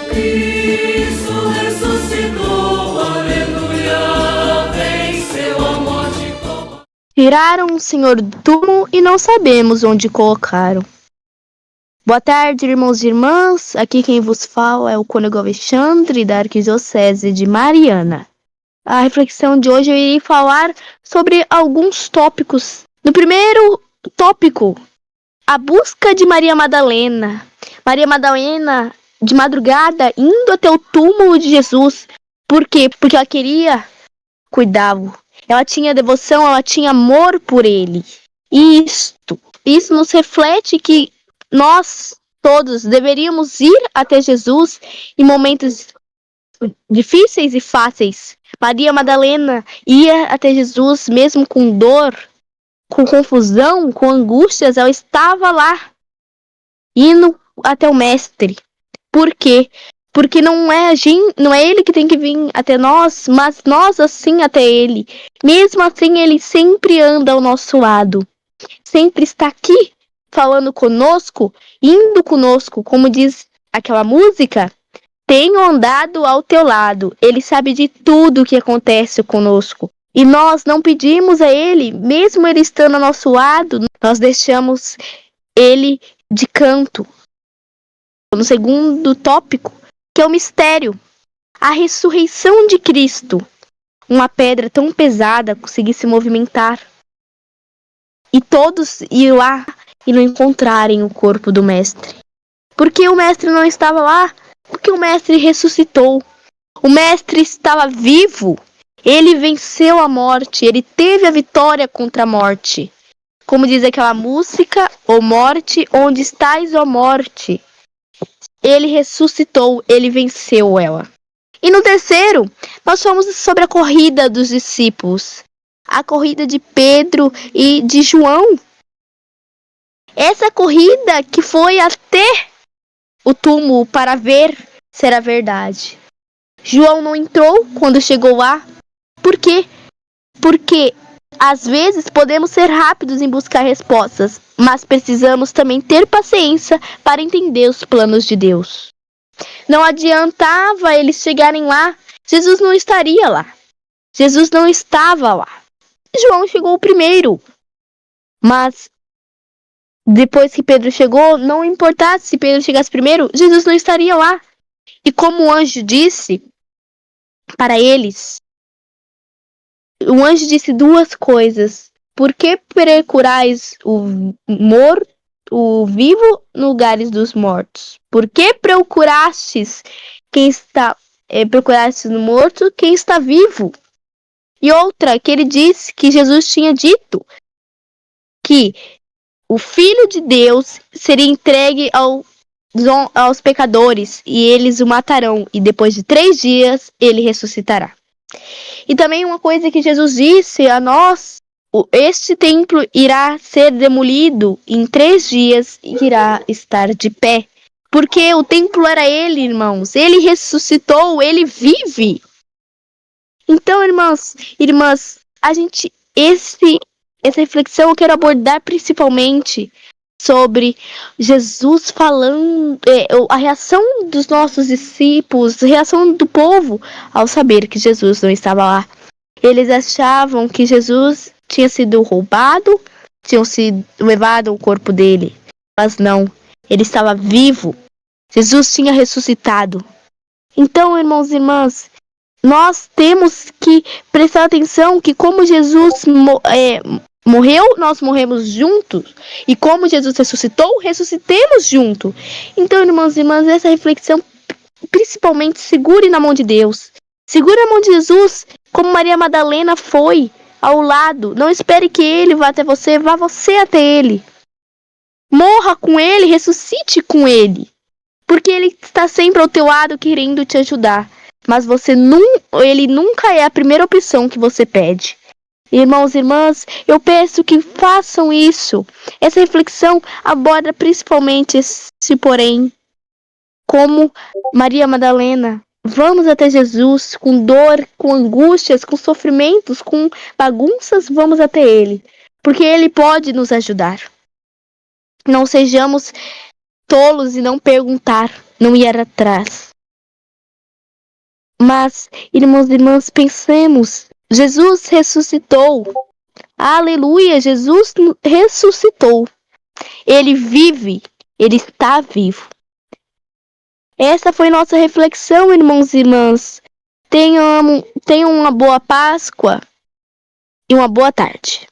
Cristo ressuscitou, aleluia, venceu a morte. Tiraram o Senhor do túmulo e não sabemos onde colocaram. Boa tarde, irmãos e irmãs. Aqui quem vos fala é o cônego Alexandre, da Arquidiocese de Mariana. A reflexão de hoje eu irei falar sobre alguns tópicos. No primeiro tópico, a busca de Maria Madalena. Maria Madalena, de madrugada, indo até o túmulo de Jesus. Por quê? Porque ela queria cuidá-lo. Ela tinha devoção, ela tinha amor por ele. E isso nos reflete que nós todos deveríamos ir até Jesus em momentos difíceis e fáceis. Maria Madalena ia até Jesus mesmo com dor, com confusão, com angústias. Ela estava lá, indo até o Mestre. Por quê? Porque não é ele que tem que vir até nós, mas nós assim até ele. Mesmo assim, ele sempre anda ao nosso lado. Sempre está aqui, falando conosco, indo conosco, como diz aquela música. Tenho andado ao teu lado. Ele sabe de tudo o que acontece conosco. E nós não pedimos a ele, mesmo ele estando ao nosso lado, nós deixamos ele de canto. No segundo tópico, que é o mistério, a ressurreição de Cristo. Uma pedra tão pesada conseguir se movimentar. E todos ir lá e não encontrarem o corpo do Mestre. Por que o Mestre não estava lá? Porque o Mestre ressuscitou. O Mestre estava vivo. Ele venceu a morte. Ele teve a vitória contra a morte. Como diz aquela música, ó morte, onde estás, ó morte? Ele ressuscitou, ele venceu ela. E no terceiro, nós falamos sobre a corrida dos discípulos. A corrida de Pedro e de João. Essa corrida que foi até o túmulo para ver se era verdade. João não entrou quando chegou lá. Por quê? Porque às vezes podemos ser rápidos em buscar respostas, mas precisamos também ter paciência para entender os planos de Deus. Não adiantava eles chegarem lá, Jesus não estaria lá. Jesus não estava lá. João chegou primeiro, mas depois que Pedro chegou, não importasse se Pedro chegasse primeiro, Jesus não estaria lá. E como o anjo disse para eles, o anjo disse duas coisas. Por que procurais o vivo no lugares dos mortos? Por que procurastes procurastes no morto quem está vivo? E outra, que ele disse que Jesus tinha dito que o Filho de Deus seria entregue aos pecadores e eles o matarão, e depois de 3 dias ele ressuscitará. E também uma coisa que Jesus disse a nós: este templo irá ser demolido em 3 dias e irá estar de pé. Porque o templo era ele, irmãos. Ele ressuscitou, ele vive. Então, irmãs, essa reflexão eu quero abordar principalmente sobre Jesus falando, a reação dos nossos discípulos, a reação do povo ao saber que Jesus não estava lá. Eles achavam que Jesus tinha sido roubado, tinham sido levado o corpo dele, mas não, ele estava vivo. Jesus tinha ressuscitado. Então, irmãos e irmãs, nós temos que prestar atenção que como Jesus morreu, nós morremos juntos. E como Jesus ressuscitou, ressuscitemos junto. Então, irmãos e irmãs, essa reflexão, principalmente, segure na mão de Deus. Segure a mão de Jesus, como Maria Madalena foi ao lado. Não espere que ele vá até você, vá você até ele. Morra com ele, ressuscite com ele. Porque ele está sempre ao teu lado querendo te ajudar. Mas ele nunca é a primeira opção que você pede. Irmãos e irmãs, eu peço que façam isso. Essa reflexão aborda principalmente esse porém. Como Maria Madalena, vamos até Jesus com dor, com angústias, com sofrimentos, com bagunças, vamos até ele. Porque ele pode nos ajudar. Não sejamos tolos e não perguntar, não ir atrás. Mas, irmãos e irmãs, pensemos, Jesus ressuscitou. Aleluia, Jesus ressuscitou. Ele vive, ele está vivo. Essa foi nossa reflexão, irmãos e irmãs. Tenham uma boa Páscoa e uma boa tarde.